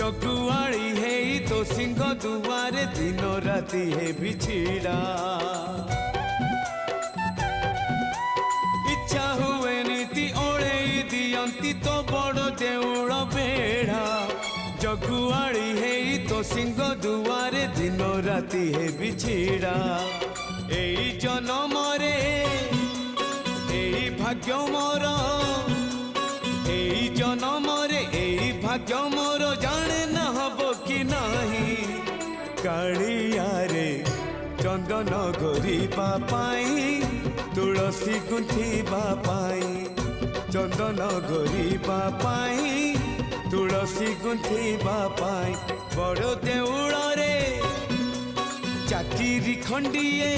जगुआड़ी है तो सिंह दुआरे दिन राति है बिछिड़ा इच्छा हुए नीति ओले दियंती तो बड़ देउल बेढ़ा जगुआड़ी है तो सिंह दुआरे दिन राति है बिछिड़ा एई जन्म रे एई भाग्य मोर एई जन्म रे एई भाग्य मोर जाने न हबो कि नाही कालिया रे चंदन गोरीबा पाई तुलसी गुंथिबा पाई चंदन गोरीबा पाई तुलसी गुंथिबा पाई बड़ देउल रे चाकिरी खंडिए।